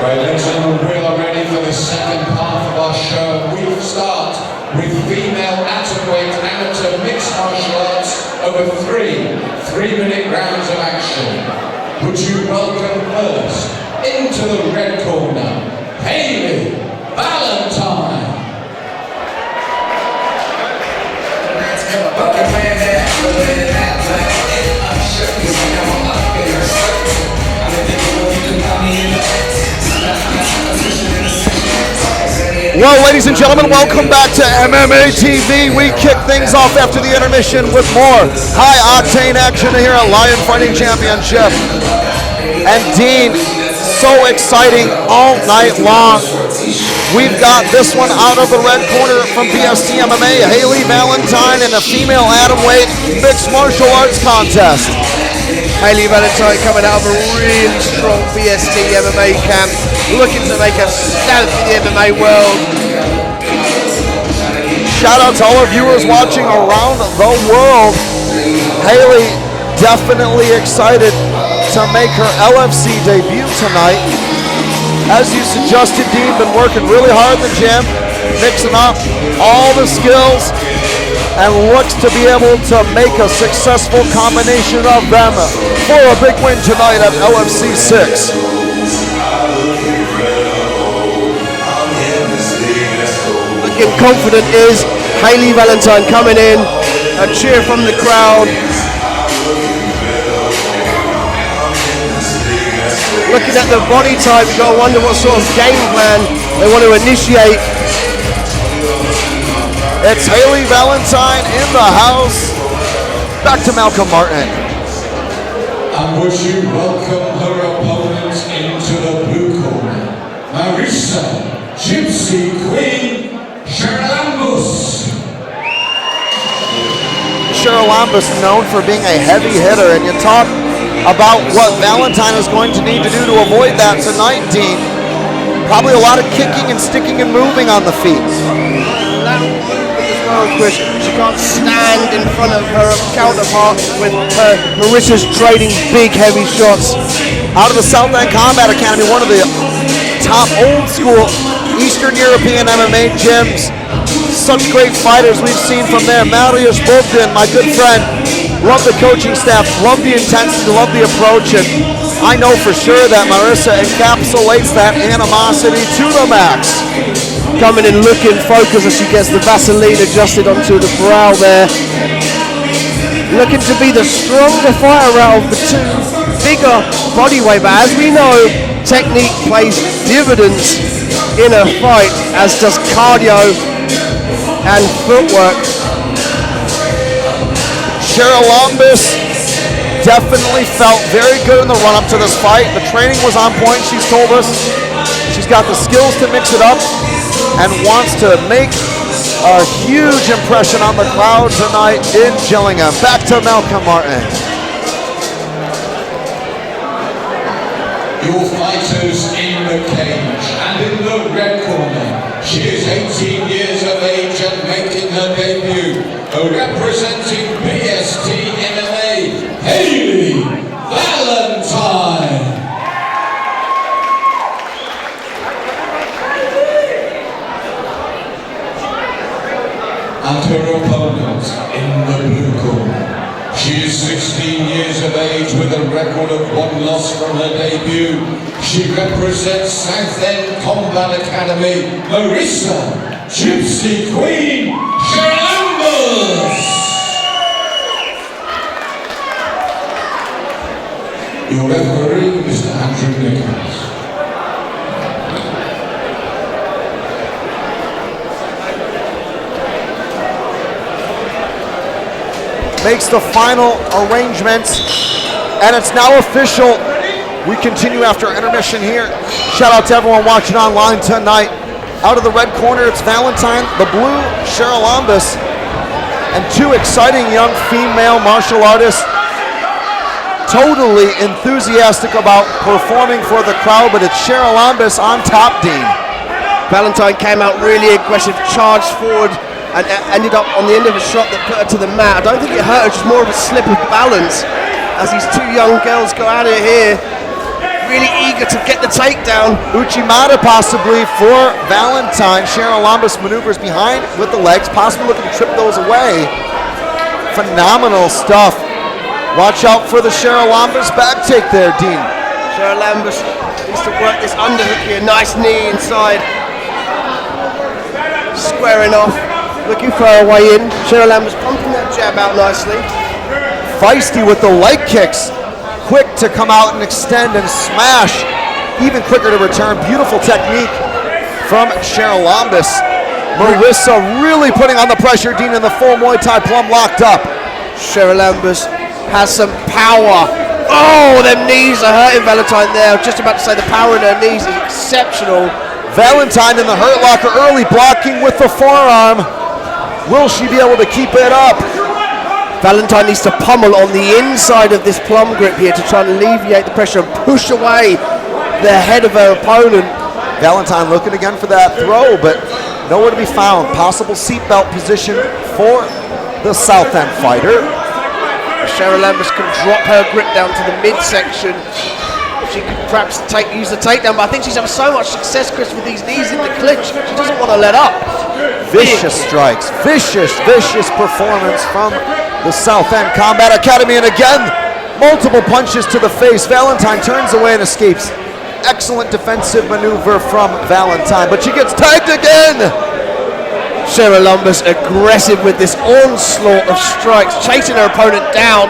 Ladies and gentlemen, we are ready for the second half of our show. We start with female atomweight amateur mixed martial arts over three-minute rounds of action. Would you welcome first, into the red corner, Hayley Valentine. Well, ladies and gentlemen, welcome back to MMA TV. We kick things off after the intermission with more high-octane action here at Lion Fighting Championship. And Dean, so exciting all night long. We've got this one out of the red corner from BST MMA, Hayley Valentine in a female atomweight mixed martial arts contest. Hayley Valentine coming out of a really strong BST MMA camp, looking to make a stamp in the MMA world. Shout out to all our viewers watching around the world. Hayley definitely excited to make her LFC debut tonight. As you suggested, Dean, been working really hard in the gym, mixing up all the skills, and looks to be able to make a successful combination of them for a big win tonight at LFC 6. Looking confident is Hayley Valentine coming in, a cheer from the crowd. Looking at the body type, you've got to wonder what sort of game plan they want to initiate. It's Hayley Valentine in the house. Back to Malcolm Martin. And would you welcome her opponent into the blue corner, Marisa Gypsy Queen Charalambous. Charalambous known for being a heavy hitter, and you talk about what Valentine is going to need to do to avoid that tonight, Dean. Probably a lot of kicking and sticking and moving on the feet. She can't stand in front of her counterpart with her Marissa's trading big heavy shots. Out of the Southend Combat Academy, one of the top old school Eastern European MMA gyms. Such great fighters we've seen from there. Marius Charalambous, my good friend. Love the coaching staff, love the intensity, love the approach, and I know for sure that Marisa encapsulates that animosity to the max. Coming in looking focused as she gets the Vaseline adjusted onto the brow there. Looking to be the stronger fighter out of the two, bigger body weight, but as we know, technique plays dividends in a fight, as does cardio and footwork. Charalambous definitely felt very good in the run-up to this fight. The training was on point, she's told us. She's got the skills to mix it up and wants to make a huge impression on the crowd tonight in Gillingham. Back to Malcolm Martin. Your fighters in the cage, and in the red corner, she is 18 years of age and making her debut, representing BST MMA, Hayley Valentine. And her opponent in the blue corner. She is 16 years of age with a record of 1 loss from her debut. She represents Southend Combat Academy, Marisa Gypsy Queen Charalambous. Your referee, Mr. Andrew Nichols. Makes the final arrangements, and it's now official. We continue after intermission here. Shout out to everyone watching online tonight. Out of the red corner, it's Valentine, the blue, Charalambous, and two exciting young female martial artists, totally enthusiastic about performing for the crowd, but it's Charalambous on top, Dean. Valentine came out really aggressive, charged forward, and ended up on the end of a shot that put her to the mat. I don't think it hurt her, just more of a slip of balance as these two young girls go at it here. really eager to get the takedown. Uchimata possibly for Valentine. Charalambous maneuvers behind with the legs, possibly looking to trip those away. Phenomenal stuff. Watch out for the Charalambous back take there, Dean. Charalambous needs to work this underhook here. Nice knee inside. Squaring off, looking for a way in. Charalambous pumping that jab out nicely. Feisty with the leg kicks. Quick to come out and extend and smash. Even quicker to return. Beautiful technique from Charalambous. Marisa really putting on the pressure, Dean, in the full Muay Thai plum locked up. Charalambous has some power. Oh, them knees are hurting Valentine there. I was just about to say the power in her knees is exceptional. Valentine in the hurt locker early, blocking with the forearm. Will she be able to keep it up? Valentine needs to pummel on the inside of this plum grip here to try and alleviate the pressure and push away the head of her opponent. Valentine looking again for that throw, but nowhere to be found. Possible seatbelt position for the Southend fighter. Charalambous can drop her grip down to the midsection. She could perhaps use the takedown, but I think she's having so much success, Chris, with these knees in the clinch. She doesn't want to let up. Vicious strikes, vicious performance from the Southend Combat Academy, and again, multiple punches to the face. Valentine turns away and escapes. Excellent defensive maneuver from Valentine, but she gets tagged again. Charalambous aggressive with this onslaught of strikes, chasing her opponent down.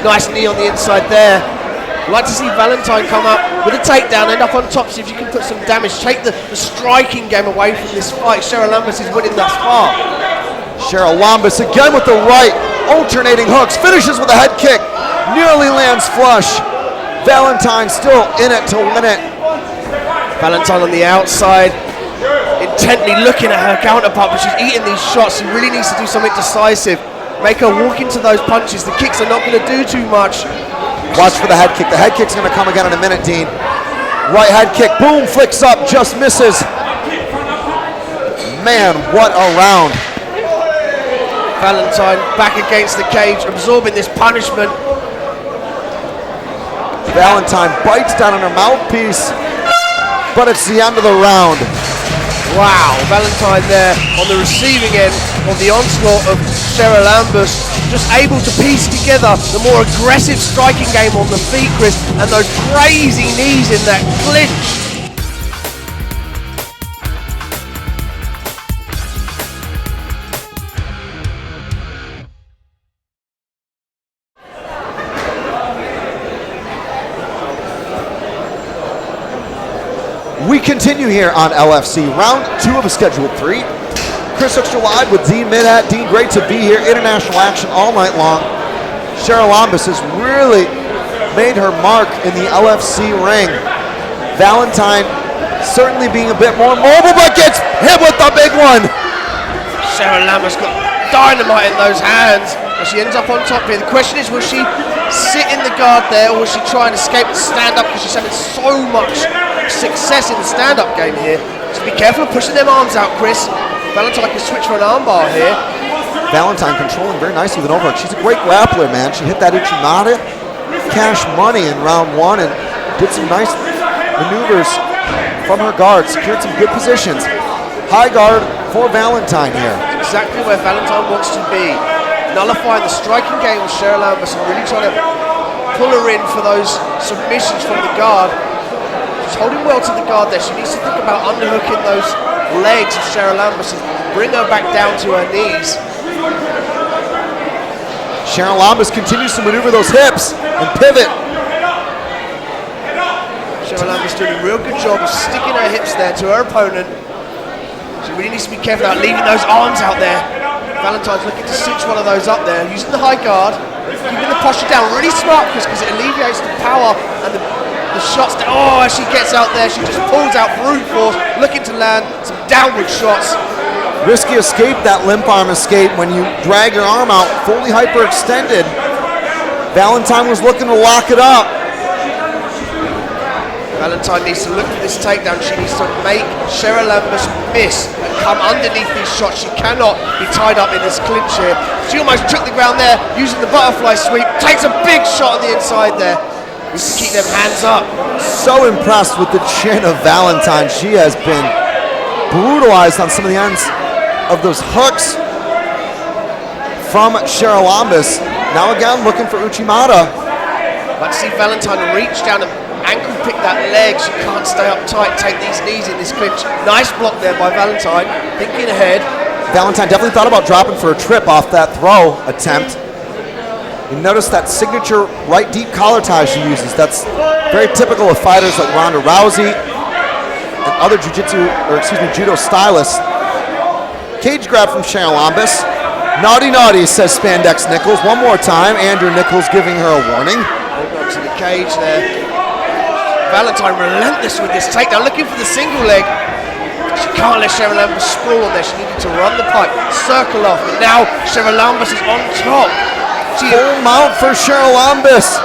Nice knee on the inside there. I'd like to see Valentine come up with a takedown, end up on top, see if you can put some damage, take the striking game away from this fight. Charalambous is winning thus far. Charalambous again with the right, alternating hooks, finishes with a head kick, nearly lands flush. Valentine still in it to win it. Valentine on the outside, intently looking at her counterpart, but she's eating these shots. She really needs to do something decisive. Make her walk into those punches. The kicks are not going to do too much. Watch for the head kick. The head kick's going to come again in a minute, Dean. Right head kick, boom, flicks up, just misses. Man, what a round. Valentine back against the cage, absorbing this punishment. Valentine bites down on her mouthpiece, but it's the end of the round. Wow, Valentine there on the receiving end of the onslaught of Charalambous, just able to piece together the more aggressive striking game on the feet, Chris, and those crazy knees in that clinch. We continue here on LFC, round 2 of a scheduled 3. Chris Hoekstra live with Dean Midhat. Dean, great to be here. International action all night long. Charalambous has really made her mark in the LFC ring. Valentine certainly being a bit more mobile, but gets hit with the big one. Charalambous got dynamite in those hands, and she ends up on top here. The question is, will she sit in the guard there, or will she try and escape and stand up, because she's having so much success in the stand-up game here. So be careful of pushing them arms out, Chris. Valentine can switch for an armbar here. Valentine controlling very nicely with an overhook. She's a great grappler, man. She hit that Uchimata, cash money in round 1, and did some nice maneuvers from her guard. Secured some good positions. High guard for Valentine here. It's exactly where Valentine wants to be. Nullifying the striking game with Charalambous and really trying to pull her in for those submissions from the guard. She's holding well to the guard there. She needs to think about underhooking those legs of Charalambous and bring her back down to her knees. Charalambous continues to maneuver those hips and pivot. Charalambous doing a real good job of sticking her hips there to her opponent. She really needs to be careful about leaving those arms out there. Valentine's looking to cinch one of those up there, using the high guard, keeping the posture down. Really smart, Chris, because it alleviates the power and the shots down. Oh, as she gets out there, she just pulls out brute force, looking to land some downward shots. Risky escape, that limp arm escape, when you drag your arm out, fully hyperextended. Valentine was looking to lock it up. Valentine needs to look for this takedown. She needs to make Charalambous miss and come underneath these shots. She cannot be tied up in this clinch here. She almost took the ground there, using the butterfly sweep. Takes a big shot on the inside there. Needs to keep them hands up. So impressed with the chin of Valentine. She has been brutalized on some of the ends of those hooks from Charalambous. Now again, looking for Uchimata. Like to see Valentine reach down and ankle pick that leg. She can't stay up tight, take these knees in this clinch. Nice block there by Valentine, thinking ahead. Valentine definitely thought about dropping for a trip off that throw attempt. You notice that signature right deep collar tie she uses. That's very typical of fighters like Ronda Rousey and other judo stylists. Cage grab from Charalambous. Naughty, naughty, says Spandex Nichols. One more time, Andrew Nichols giving her a warning. Hold on to the cage there. Valentine relentless with this takedown, looking for the single leg. She can't let Charalambous sprawl on there. She needed to run the pipe, circle off, but now Charalambous is on top. Full mount for Charalambous.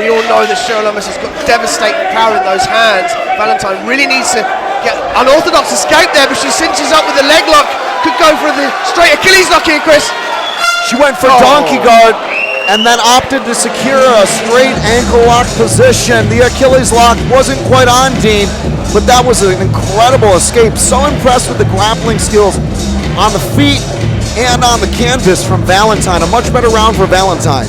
We all know that Charalambous has got devastating power in those hands. Valentine really needs to get unorthodox escape there, but she cinches up with the leg lock. Could go for the straight Achilles lock here, Chris. She went for donkey guard and then opted to secure a straight ankle lock position. The Achilles lock wasn't quite on, Dean, but that was an incredible escape. So impressed with the grappling skills on the feet and on the canvas from Valentine. A much better round for Valentine.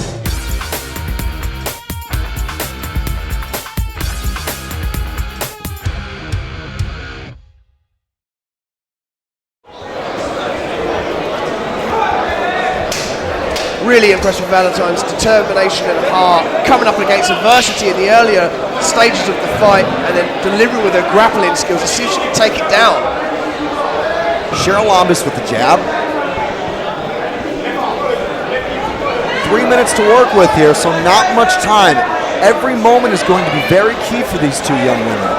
Really impressed with Valentine's determination and heart, coming up against adversity in the earlier stages of the fight and then delivering with her grappling skills to see if she can take it down. Charalambous with the jab. 3 minutes to work with here, so not much time. Every moment is going to be very key for these two young women.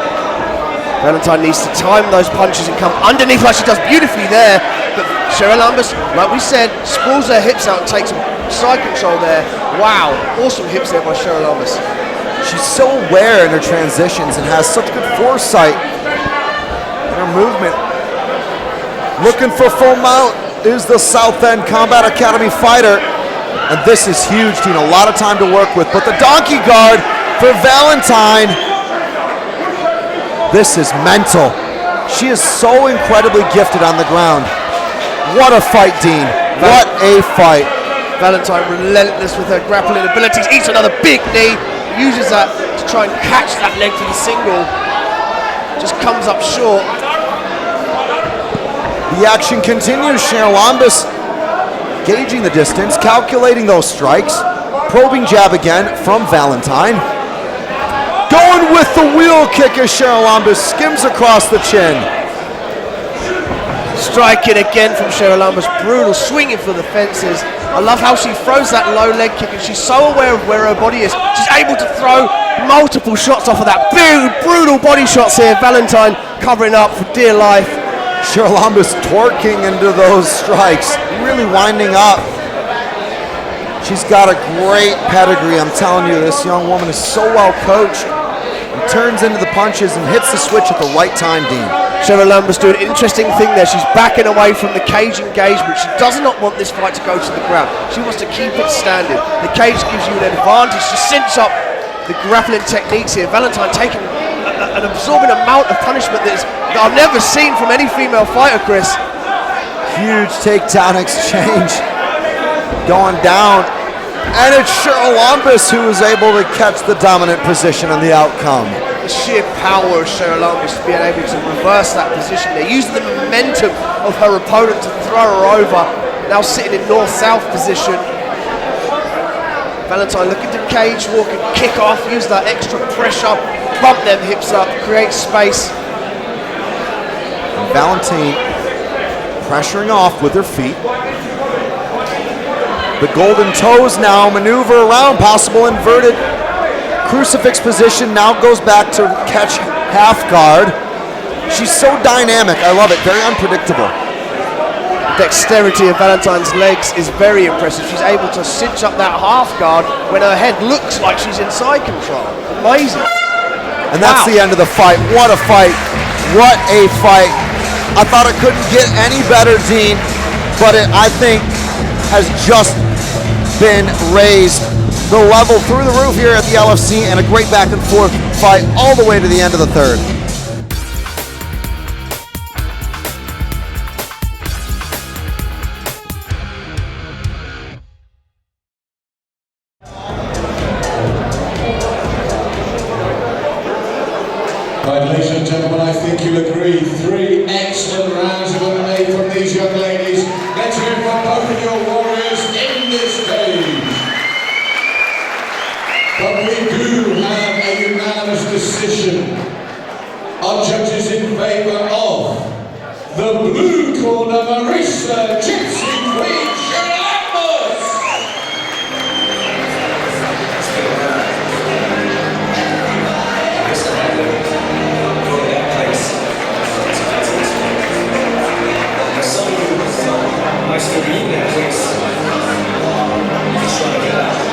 Valentine needs to time those punches and come underneath like she does beautifully there. But Charalambous, like we said, sprawls her hips out and takes side control there. Wow, awesome hips there by Charalambous. She's so aware in her transitions and has such good foresight in her movement. Looking for full mount is the Southend Combat Academy fighter. And this is huge, Dean. A lot of time to work with. But the donkey guard for Valentine. This is mental. She is so incredibly gifted on the ground. What a fight, Dean. What a fight. Valentine relentless with her grappling abilities. Eats another big knee. Uses that to try and catch that leg for the single. Just comes up short. The action continues. Charalambous gauging the distance, calculating those strikes. Probing jab again from Valentine. Going with the wheel kick as Charalambous skims across the chin. Striking again from Charalambous, brutal, swinging for the fences. I love how she throws that low leg kick and she's so aware of where her body is. She's able to throw multiple shots off of that. Big, brutal body shots here. Valentine covering up for dear life. Charalambous twerking into those strikes, really winding up. She's got a great pedigree, I'm telling you. This young woman is so well coached and turns into the punches and hits the switch at the right time, Dean. Charalambous doing an interesting thing there. She's backing away from the cage engagement. She does not want this fight to go to the ground. She wants to keep it standing. The cage gives you an advantage to cinch up the grappling techniques here. Valentine taking an absorbing amount of punishment that I've never seen from any female fighter, Chris. Huge takedown exchange going down. And it's Charalambous who is able to catch the dominant position on the outcome. The sheer power of Charalambous being able to reverse that position there, using the momentum of her opponent to throw her over, now sitting in north-south position. Valentine looking to cage walk and kick off, use that extra pressure, bump them hips up, create space. And Valentine pressuring off with her feet. The golden toes now maneuver around, possible inverted crucifix position, now goes back to catch half guard. She's so dynamic, I love it, very unpredictable. The dexterity of Valentine's legs is very impressive. She's able to cinch up that half guard when her head looks like she's in side control. Amazing. And that's the end of the fight. What a fight. What a fight. I thought it couldn't get any better, Dean, but it, I think, has just been raised the level through the roof here at the LFC, and a great back and forth fight all the way to the end of the third. Right, ladies and gentlemen, I think you'll agree, 3 excellent rounds have been made from these young ladies. Let's hear it from both of your warriors in this stage. But we do have a unanimous decision. Our judges in favour of the blue corner, Marisa Charalambous. Might still be in that place. Just trying to get out.